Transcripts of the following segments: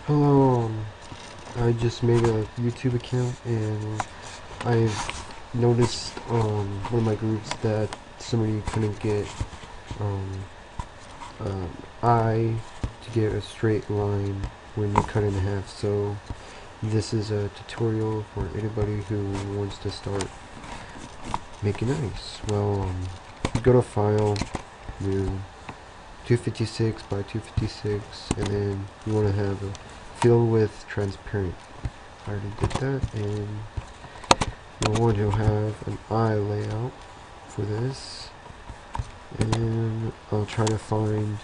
Hello, I just made a YouTube account and I've noticed one of my groups that somebody couldn't get um, I to get a straight line when you cut it in half. So this is a tutorial for anybody who wants to start making ice. Well, you go to File, new 256 by 256, and then you want to have a fill with transparent. I already did that, and you'll want to have an eye layout for this, and I'll try to find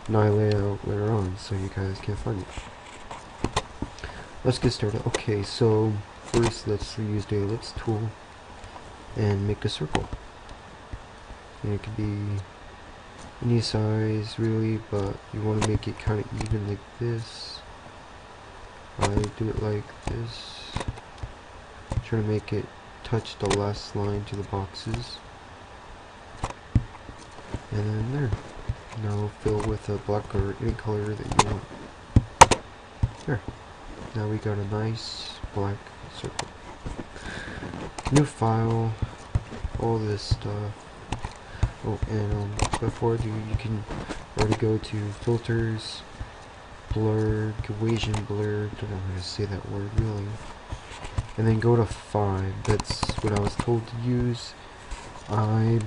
an eye layout later on so you guys can find it. Let's get started. Okay, so first let's use the ellipse tool and make a circle. And it could be any size really, but you want to make it kind of even like this. I do it like this. Try to make it touch the last line to the boxes. And then there. Now fill with a black or any color that you want. There. Now we got a nice black circle. New file. All this stuff. Oh, and before you can already go to filters, blur, Gaussian blur, don't know how to say that word really, and then go to 5. That's what I was told to use. I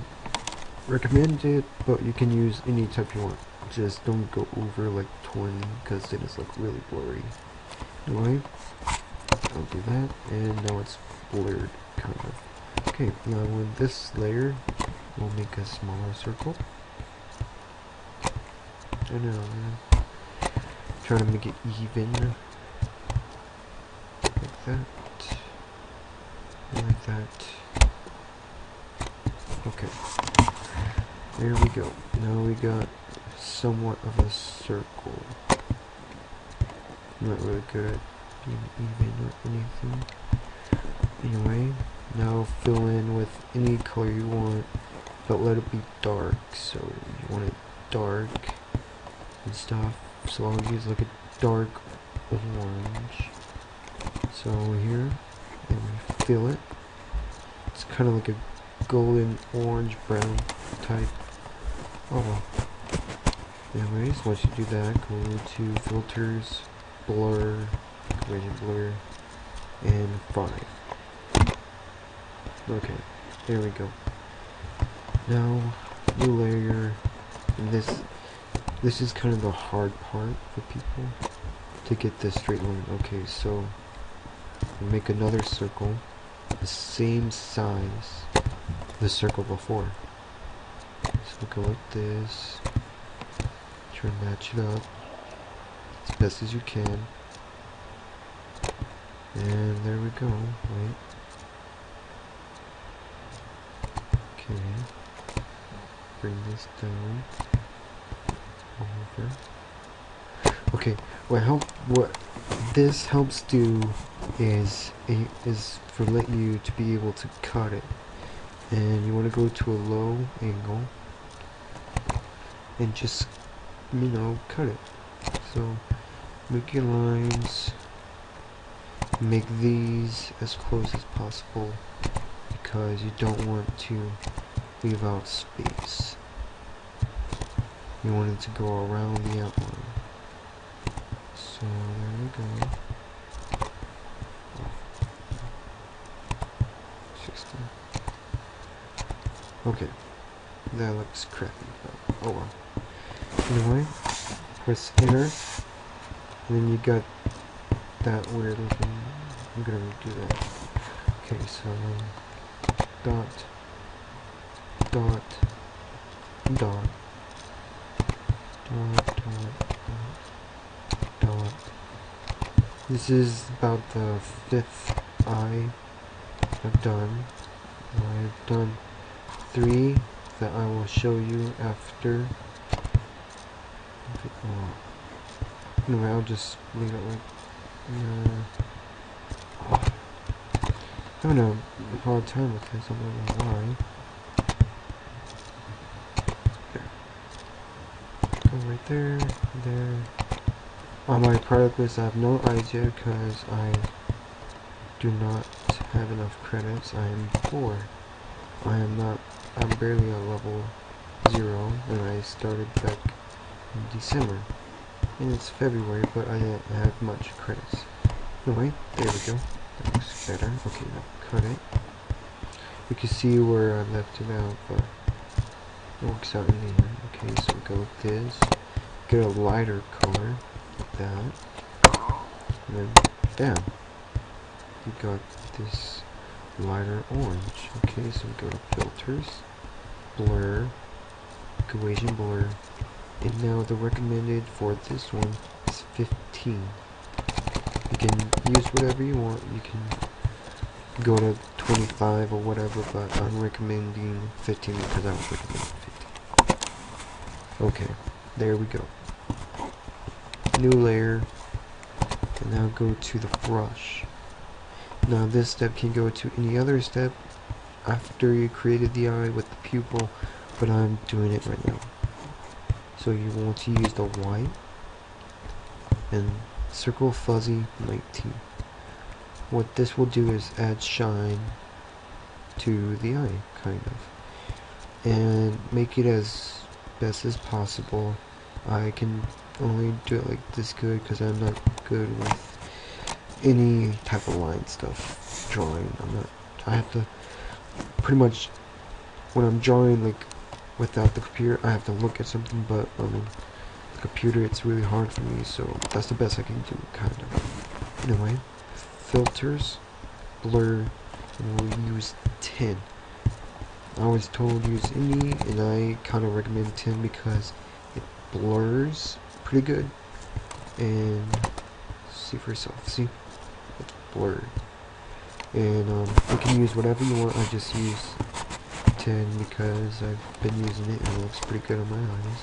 recommend it, but you can use any type you want. Just don't go over like 20 because then it's like really blurry. Anyway, I'll do that, and now it's blurred kind of. Okay, now with this layer we'll make a smaller circle. I know, trying to make it even. Like that. Like that. Okay. There we go. Now we got somewhat of a circle. I'm not really good at being even or anything. Anyway, now fill in with any color you want, but let it be dark. So you want it dark and stuff. So I'll use like a dark orange. So here, and we fill it. It's kind of like a golden orange brown type. Oh well. Anyways, once you do that, go to filters, blur, Gaussian blur, and 5. Okay, there we go. Now, new layer, and this is kind of the hard part for people to get this straight line. Okay, so we'll make another circle the same size the circle before. So go like this, try to match it up as best as you can, and there we go. Right. Okay, bring this down over. Okay, what this helps do is for let you to be able to cut it, and you want to go to a low angle and just cut it. So make your lines, make these as close as possible because you don't want to leave out space. You want it to go around the outline. So there we go. 60. Okay, that looks crappy, but oh well. Anyway, press enter, and then you got that weird looking. I'm gonna redo that. Okay, so dot, dot, dot, dot, dot, dot. This is about the 5th eye I've done. I've done 3 that I will show you after. Anyway, I'll just leave it like. I'm having a hard time with this. I don't know why. There. Go right there, there, On my product list, I have no eyes yet because I do not have enough credits. I am poor. I'm barely at level 0, and I started back in December. And it's February, but I didn't have much credits. Anyway, there we go. That looks better. Okay, now cut it. You can see where I left it out, but it works out in the end. Okay, so we go with this. Get a lighter color, like that. And then, bam. We got this lighter orange. Okay, so we go to filters, blur, Gaussian blur, and now the recommended for this one is 15. You can use whatever you want. You can go to 25 or whatever, but I'm recommending 15 because I was recommending 15. Okay, there we go. New layer, and now go to the brush. Now this step can go to any other step after you created the eye with the pupil, but I'm doing it right now. So you want to use the white and circle fuzzy 19. What this will do is add shine to the eye, kind of, and make it as best as possible. I can only do it like this good because I'm not good with any type of line stuff drawing. I have to pretty much, when I'm drawing like without the computer, I have to look at something, but on the computer it's really hard for me, so that's the best I can do, kind of. Anyway, filters, blur, and we'll use 10. I was told use any, and I kind of recommend 10 because it blurs pretty good. And see for yourself, see? It's blurred. And you can use whatever you want. I just use 10 because I've been using it and it looks pretty good on my eyes.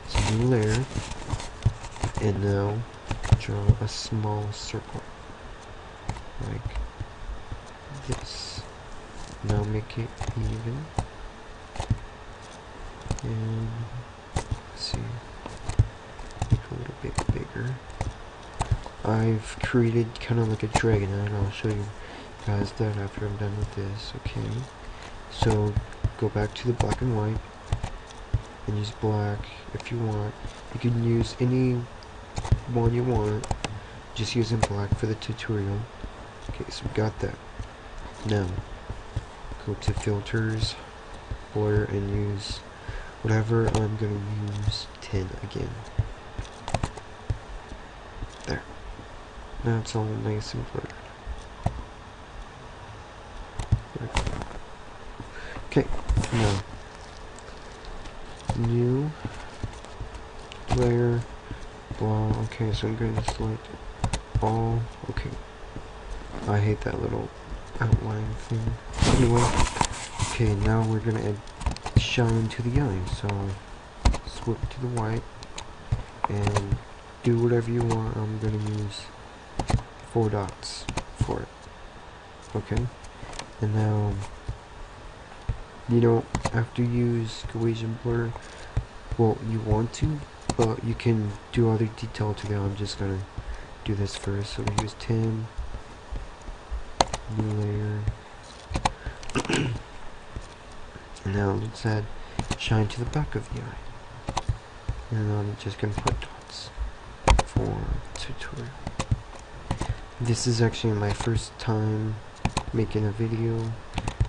So new layer, and now draw a small circle like this. Now make it even, and let's see, make it a little bit bigger. I've created kind of like a dragon eye, and I'll show you guys that after I'm done with this. Okay, so go back to the black and white and use black if you want. You can use any one you want, just using black for the tutorial. Okay, so we got that. Now go to filters, blur, and use whatever. I'm gonna use 10 again. There. Now it's all nice and blurred. Okay, now new layer, blah. Okay, so I'm going to select all. Okay, I hate that little outline thing. Anyway, okay, now we're gonna add shine to the eye. So switch to the white and do whatever you want. I'm gonna use 4 dots for it. Okay, and now you don't have to use Gaussian blur. Well, you want to, but you can do other detail to them. I'm just gonna do this first. So we use 10, new layer, and now let's add shine to the back of the eye. And I'm just gonna put dots for tutorial. This is actually my first time making a video,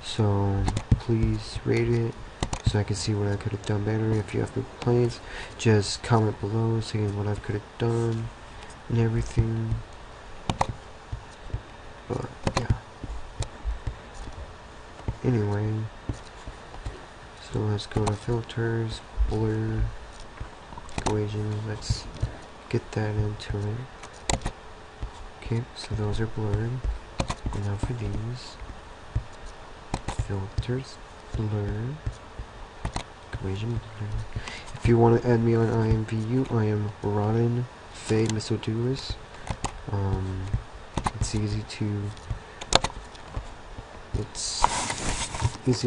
so please rate it so I can see what I could have done better. If you have complaints, just comment below saying what I could have done and everything. But yeah, anyway, so let's go to filters, blur, Gaussian. Let's get that into it. Okay, so those are blurred. And now for these, filters, blur, Gaussian blur. If you want to add me on IMVU, I am Rotten Fay Misodulus. It's easy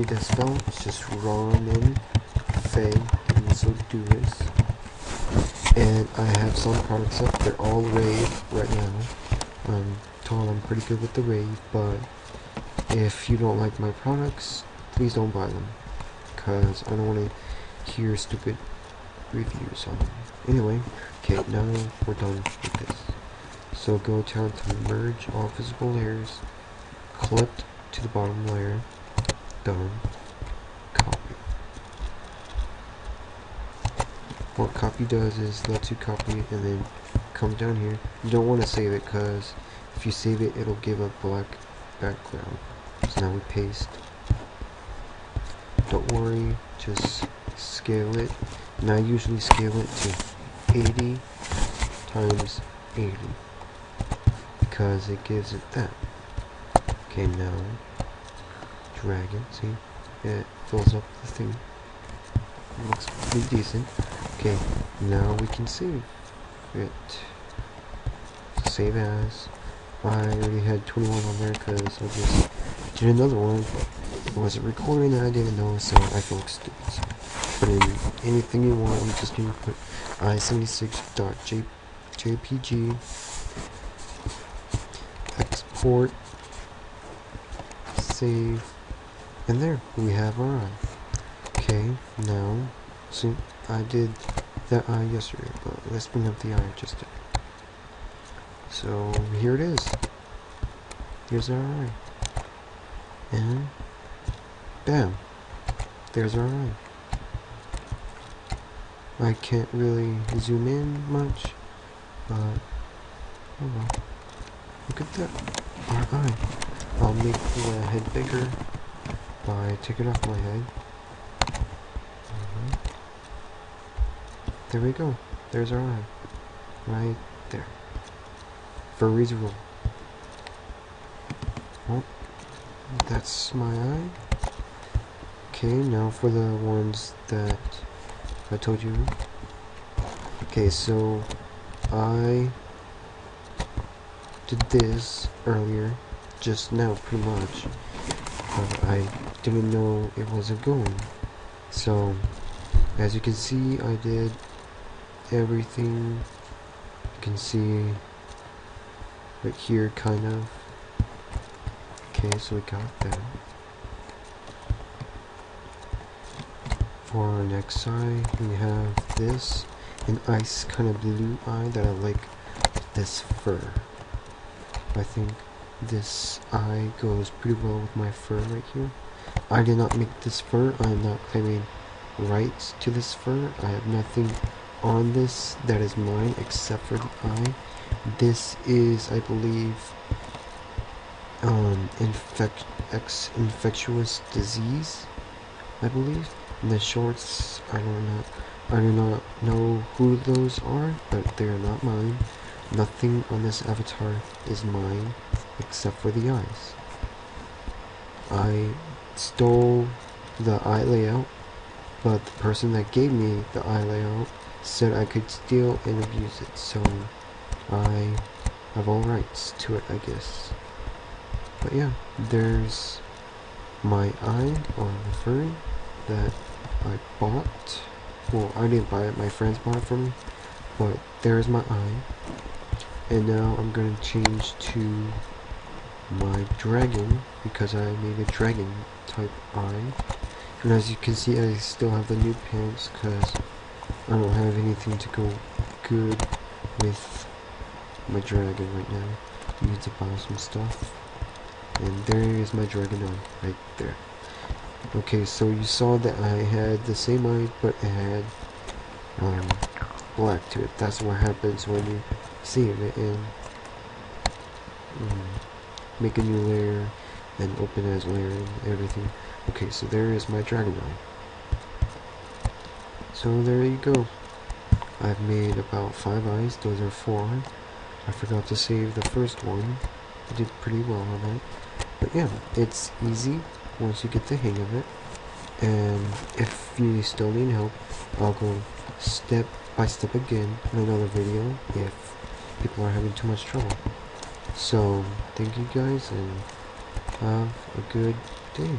to spell. It's just Rotten Fay Misodulus. And I have some products up. They're all rave right now. I'm told I'm pretty good with the rave, but if you don't like my products, please don't buy them, because I don't want to hear stupid reviews on them. Anyway, okay, now we're done with this. So go down to merge all visible layers, clipped to the bottom layer, done, copy. What copy does is lets you copy it and then come down here. You don't want to save it, because if you save it, it'll give a black background. So now we paste. Don't worry, just scale it. And I usually scale it to 80 times 80, because it gives it that. Okay, now drag it. See, it fills up the thing. It looks pretty decent. Okay, now we can save it. Save as. I already had 21 on there because I just did another one. It wasn't recording and I didn't know, so I felt stupid. So put in anything you want. I'm just going to put i76.jpg, export, save, and there we have our eye. Okay, now, see, I did that eye yesterday, but let's bring up the eye just there. So here it is. Here's our eye. And bam, there's our eye. I can't really zoom in much, but oh well. Look at that, our eye. I'll make the head bigger by taking off my head. There we go. There's our eye. Right there. Furries rule. Well, that's my eye. Okay, now for the ones that I told you. Okay, so I did this earlier, just now pretty much. I didn't know it wasn't going. So, as you can see, I did everything. You can see right here, kind of. Okay, so we got that. For our next eye, we have this, an ice kind of blue eye that I like. This fur. I think this eye goes pretty well with my fur right here. I did not make this fur. I am not claiming rights to this fur. I have nothing on this that is mine except for the eye. This is, I believe, infectious disease, I believe. And the shorts, I do not know who those are, but they are not mine. Nothing on this avatar is mine except for the eyes. I stole the eye layout, but the person that gave me the eye layout said I could steal and abuse it, so I have all rights to it, I guess. But yeah, there's my eye on the furry that I bought. Well, I didn't buy it, my friends bought it for me, but there's my eye. And now I'm going to change to my dragon, because I made a dragon type eye. And as you can see, I still have the new pants because I don't have anything to go good with my dragon right now. I need to buy some stuff. And there is my dragon eye, right there. Okay, so you saw that I had the same eye, but it had black to it. That's what happens when you save it and make a new layer and open as layer and everything. Okay, so there is my dragon eye. So there you go. I've made about 5 eyes. Those are 4. I forgot to save the first one. I did pretty well on that. But yeah, it's easy once you get the hang of it. And if you still need help, I'll go step by step again in another video if people are having too much trouble. So thank you guys and have a good day.